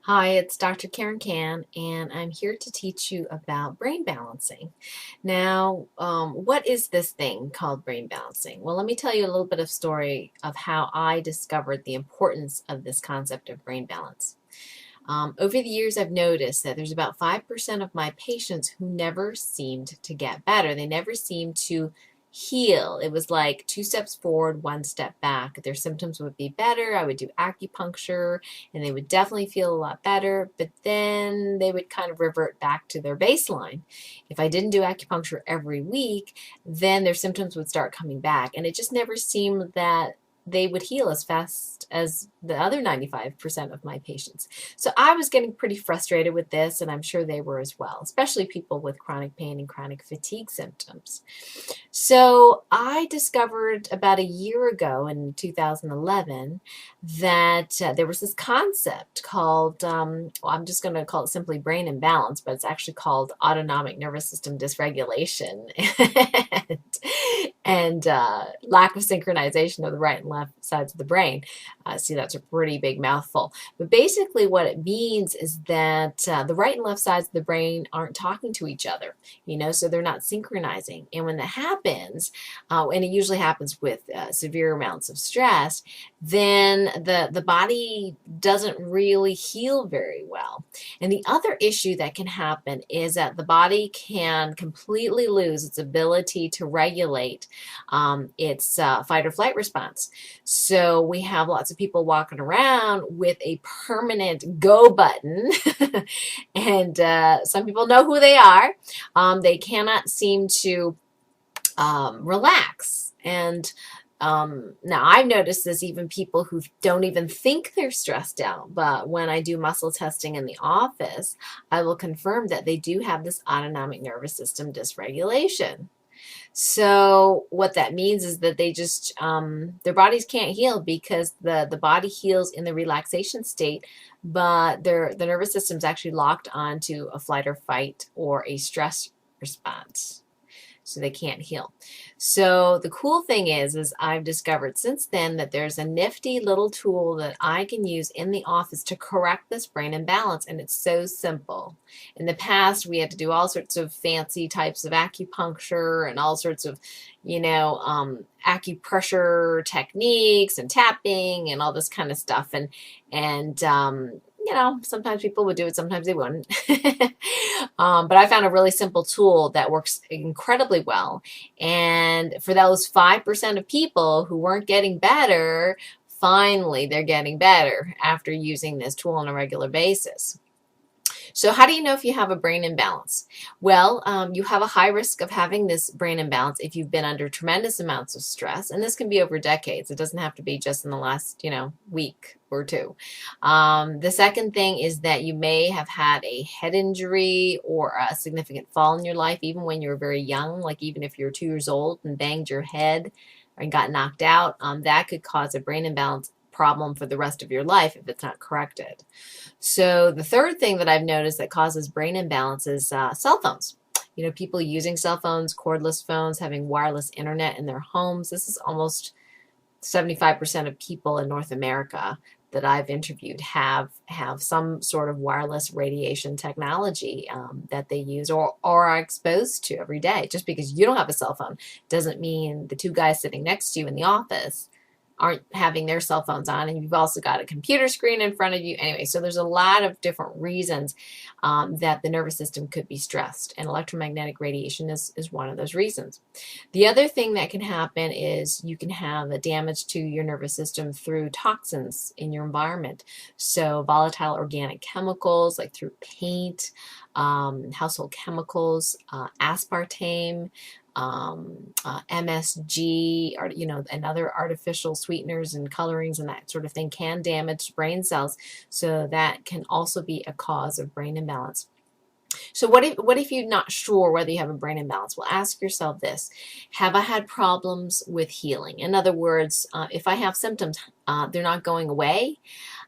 Hi, it's Dr. Karen Can, and I'm here to teach you about brain balancing. Now, what is this thing called brain balancing? Well, let me tell you a little bit of story of how I discovered the importance of this concept of brain balance. Over the years, I've noticed that there's about 5% of my patients who never seemed to get better. They never seemed to heal. It was like two steps forward, one step back. Their symptoms would be better. I would do acupuncture and they would definitely feel a lot better, but then they would kind of revert back to their baseline. If I didn't do acupuncture every week, then their symptoms would start coming back, and it just never seemed that they would heal as fast as the other 95% of my patients. So I was getting pretty frustrated with this, and I'm sure they were as well, especially people with chronic pain and chronic fatigue symptoms. So I discovered about a year ago in 2011 that there was this concept called, well, I'm just going to call it simply brain imbalance, but it's actually called autonomic nervous system dysregulation and lack of synchronization of the right and left sides of the brain. See, that's a pretty big mouthful. But basically what it means is that the right and left sides of the brain aren't talking to each other, so they're not synchronizing. And when that happens, and it usually happens with severe amounts of stress, then the body doesn't really heal very well. And the other issue that can happen is that the body can completely lose its ability to regulate its fight or flight response. So we have lots of people walking around with a permanent go button, and some people know who they are. They cannot seem to relax. And now I've noticed this even people who don't even think they're stressed out, but when I do muscle testing in the office, I will confirm that they do have this autonomic nervous system dysregulation. So what that means is that they just their bodies can't heal because the body heals in the relaxation state, but the nervous system's actually locked onto a flight or fight or a stress response. So they can't heal. So the cool thing is I've discovered since then that there's a nifty little tool that I can use in the office to correct this brain imbalance, and it's so simple. In the past, we had to do all sorts of fancy types of acupuncture and all sorts of, acupressure techniques and tapping and all this kind of stuff. And sometimes people would do it, sometimes they wouldn't. But I found a really simple tool that works incredibly well. And for those 5% of people who weren't getting better, finally they're getting better after using this tool on a regular basis. So how do you know if you have a brain imbalance? Well, you have a high risk of having this brain imbalance if you've been under tremendous amounts of stress, and this can be over decades. It doesn't have to be just in the last, week or two. The second thing is that you may have had a head injury or a significant fall in your life, even when you were very young, like even if you're 2 years old and banged your head and got knocked out, that could cause a brain imbalance problem for the rest of your life if it's not corrected. So the third thing that I've noticed that causes brain imbalance is cell phones. People using cell phones, cordless phones, having wireless internet in their homes. This is almost 75% of people in North America that I've interviewed have some sort of wireless radiation technology that they use or are exposed to every day. Just because you don't have a cell phone doesn't mean the two guys sitting next to you in the office aren't having their cell phones on, and you've also got a computer screen in front of you. Anyway, so there's a lot of different reasons that the nervous system could be stressed, and electromagnetic radiation is one of those reasons. The other thing that can happen is you can have a damage to your nervous system through toxins in your environment. So volatile organic chemicals like through paint, household chemicals, aspartame, MSG, or and other artificial sweeteners and colorings and that sort of thing can damage brain cells. So that can also be a cause of brain imbalance. So what if you're not sure whether you have a brain imbalance? Well, ask yourself this: have I had problems with healing? In other words, if I have symptoms, they're not going away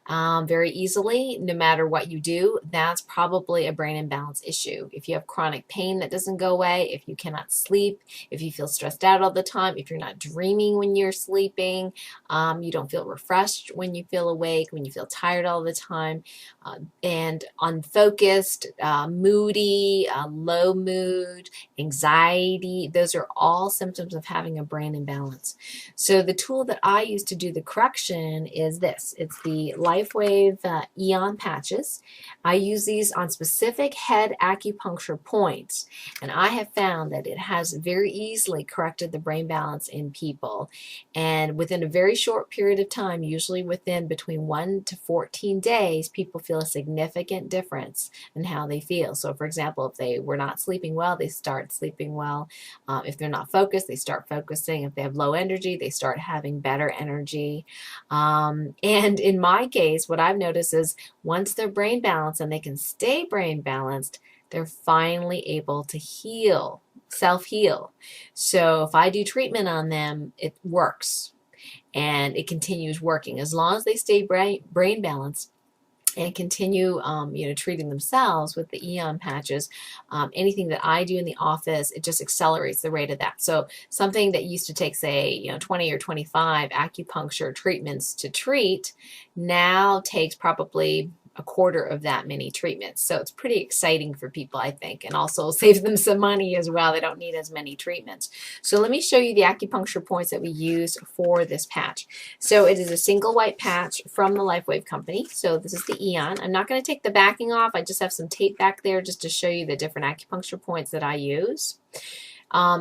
very easily, no matter what you do. That's probably a brain imbalance issue. If you have chronic pain that doesn't go away, if you cannot sleep, if you feel stressed out all the time, if you're not dreaming when you're sleeping, you don't feel refreshed when you feel awake, when you feel tired all the time, and unfocused, moody, low mood, anxiety, those are all symptoms of having a brain imbalance. So the tool that I use to do the correction is this. It's the LifeWave Aeon patches. I use these on specific head acupuncture points, and I have found that it has very easily corrected the brain balance in people. And within a very short period of time, usually within between 1 to 14 days, people feel a significant difference in how they feel. So for example, if they were not sleeping well, they start sleeping well. If they're not focused, they start focusing. If they have low energy, they start having better energy. And in my case, what I've noticed is once they're brain balanced and they can stay brain balanced, they're finally able to heal, self-heal. So if I do treatment on them, it works and it continues working. As long as they stay brain balanced and continue treating themselves with the Aeon patches, anything that I do in the office, it just accelerates the rate of that. So something that used to take, say, 20 or 25 acupuncture treatments to treat now takes probably a quarter of that many treatments. So it's pretty exciting for people, I think, and also saves them some money as well. They don't need as many treatments. So let me show you the acupuncture points that we use for this patch. So it is a single white patch from the LifeWave company. So this is the Aeon. I'm not going to take the backing off. I just have some tape back there just to show you the different acupuncture points that I use.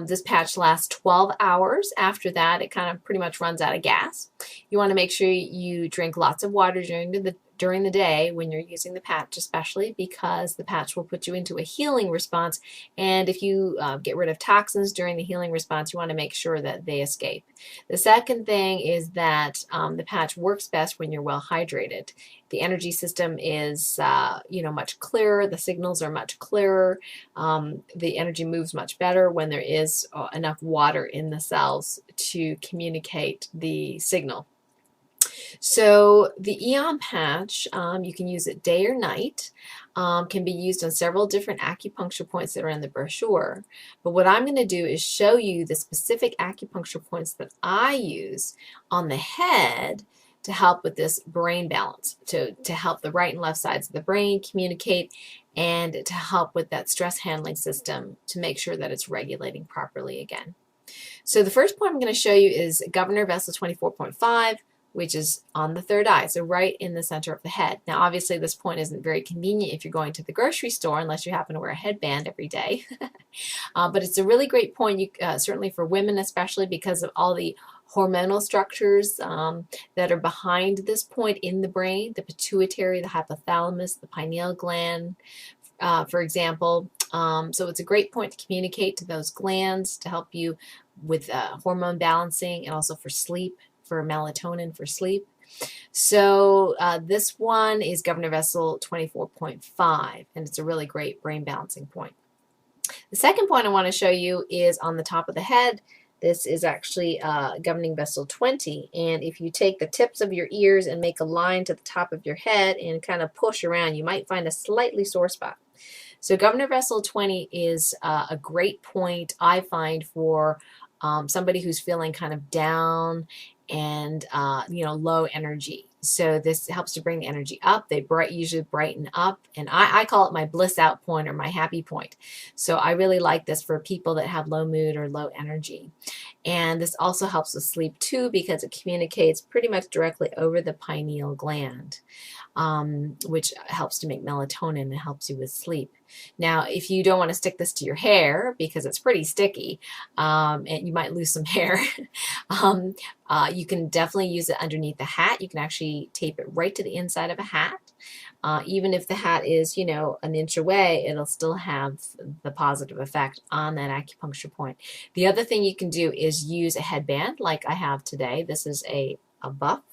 This patch lasts 12 hours. After that, it kind of pretty much runs out of gas. You want to make sure you drink lots of water during the day when you're using the patch, especially because the patch will put you into a healing response. And if you get rid of toxins during the healing response, you want to make sure that they escape. The second thing is that the patch works best when you're well hydrated. The energy system is, much clearer. The signals are much clearer. The energy moves much better when there is enough water in the cells to communicate the signal. So the Aeon patch, you can use it day or night, can be used on several different acupuncture points that are in the brochure. But what I'm going to do is show you the specific acupuncture points that I use on the head to help with this brain balance, to help the right and left sides of the brain communicate, and to help with that stress handling system to make sure that it's regulating properly again. So the first point I'm going to show you is Governor Vessel 24.5, which is on the third eye, so right in the center of the head. Now, obviously, this point isn't very convenient if you're going to the grocery store, unless you happen to wear a headband every day. But it's a really great point, certainly for women, especially because of all the hormonal structures that are behind this point in the brain, the pituitary, the hypothalamus, the pineal gland, for example. So it's a great point to communicate to those glands to help you with hormone balancing and also for sleep, for melatonin for sleep. So this one is Governor Vessel 24.5, and it's a really great brain balancing point. The second point I want to show you is on the top of the head. This is actually Governing Vessel 20, and if you take the tips of your ears and make a line to the top of your head and kind of push around, you might find a slightly sore spot. So Governor Vessel 20 is a great point, I find, for somebody who's feeling kind of down and low energy. So this helps to bring the energy up. They usually brighten up, and I call it my bliss out point or my happy point. So I really like this for people that have low mood or low energy. And this also helps with sleep too, because it communicates pretty much directly over the pineal gland, which helps to make melatonin and helps you with sleep. Now, if you don't want to stick this to your hair because it's pretty sticky and you might lose some hair, you can definitely use it underneath the hat. You can actually tape it right to the inside of a hat. Even if the hat is, an inch away, it'll still have the positive effect on that acupuncture point. The other thing you can do is use a headband like I have today. This is a buff.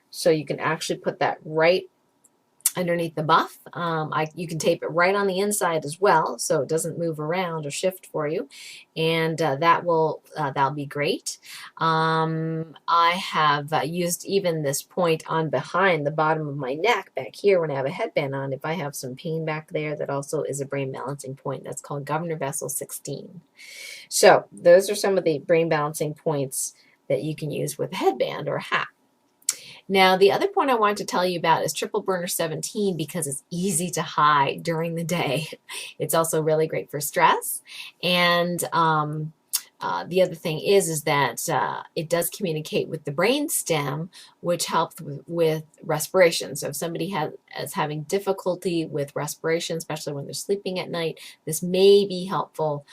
So you can actually put that right underneath the buff. You can tape it right on the inside as well, so it doesn't move around or shift for you, and that'll be great. I have used even this point on behind the bottom of my neck back here when I have a headband on. If I have some pain back there, that also is a brain balancing point. That's called Governor Vessel 16. So those are some of the brain balancing points that you can use with a headband or a hat. Now, the other point I wanted to tell you about is Triple Burner 17 because it's easy to hide during the day. It's also really great for stress. And the other thing is that it does communicate with the brain stem, which helps with respiration. So if somebody is having difficulty with respiration, especially when they're sleeping at night, this may be helpful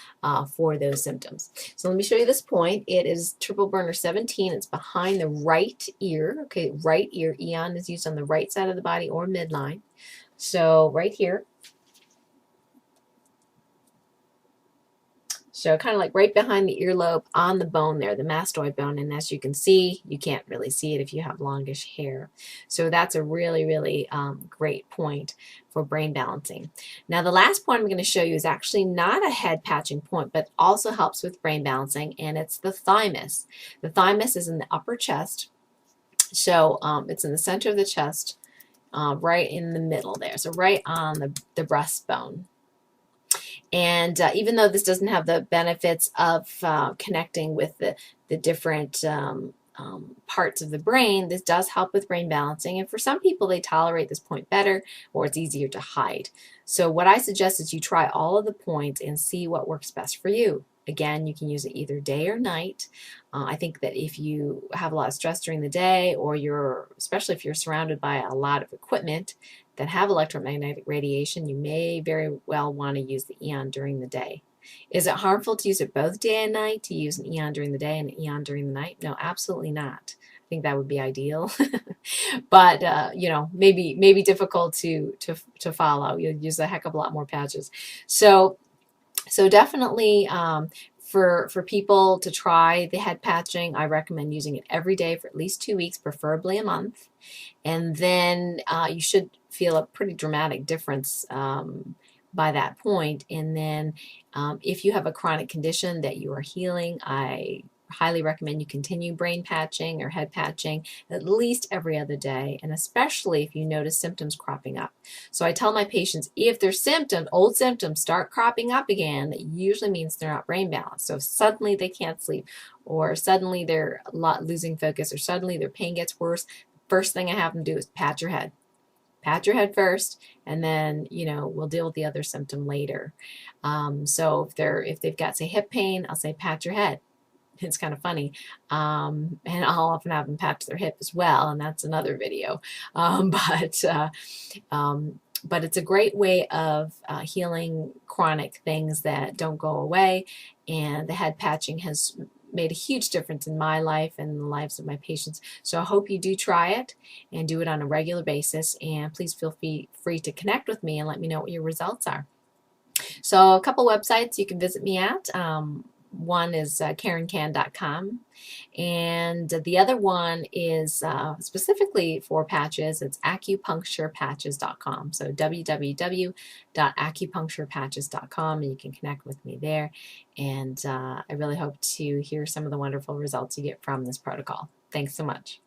for those symptoms. So let me show you this point. It is Triple Burner 17. It's behind the right ear. Okay, right ear. Aeon is used on the right side of the body or midline. So right here. So kind of like right behind the earlobe on the bone there, the mastoid bone. And as you can see, you can't really see it if you have longish hair. So that's a really, really great point for brain balancing. Now, the last point I'm going to show you is actually not a head patching point, but also helps with brain balancing, and it's the thymus. The thymus is in the upper chest. So it's in the center of the chest, right in the middle there. So right on the breastbone. And even though this doesn't have the benefits of connecting with the different parts of the brain, this does help with brain balancing. And for some people, they tolerate this point better, or it's easier to hide. So what I suggest is you try all of the points and see what works best for you. Again, you can use it either day or night. I think that if you have a lot of stress during the day, or especially if you're surrounded by a lot of equipment that have electromagnetic radiation, you may very well want to use the Aeon during the day. Is it harmful to use it both day and night, to use an Aeon during the day and an Aeon during the night? No, absolutely not. I think that would be ideal. But you know, maybe difficult to follow. You'll use a heck of a lot more patches. So definitely for people to try the head patching, I recommend using it every day for at least 2 weeks, preferably a month. And then you should feel a pretty dramatic difference by that point. And then if you have a chronic condition that you are healing, I highly recommend you continue brain patching or head patching at least every other day, and especially if you notice symptoms cropping up. So I tell my patients, if their symptoms, old symptoms, start cropping up again, that usually means they're not brain balanced. So if suddenly they can't sleep, or suddenly they're losing focus, or suddenly their pain gets worse, first thing I have them do is pat your head. Pat your head first, and then, you know, we'll deal with the other symptom later. So if they've got, say, hip pain, I'll say pat your head. It's kind of funny. And I'll often have them patch their hip as well, and that's another video. But it's a great way of healing chronic things that don't go away. And the head patching has made a huge difference in my life and the lives of my patients. So I hope you do try it and do it on a regular basis. And please feel free to connect with me and let me know what your results are. So a couple websites you can visit me at. One is KarenCan.com, and the other one is specifically for patches. It's acupuncturepatches.com. So www.acupuncturepatches.com, and you can connect with me there. And I really hope to hear some of the wonderful results you get from this protocol. Thanks so much.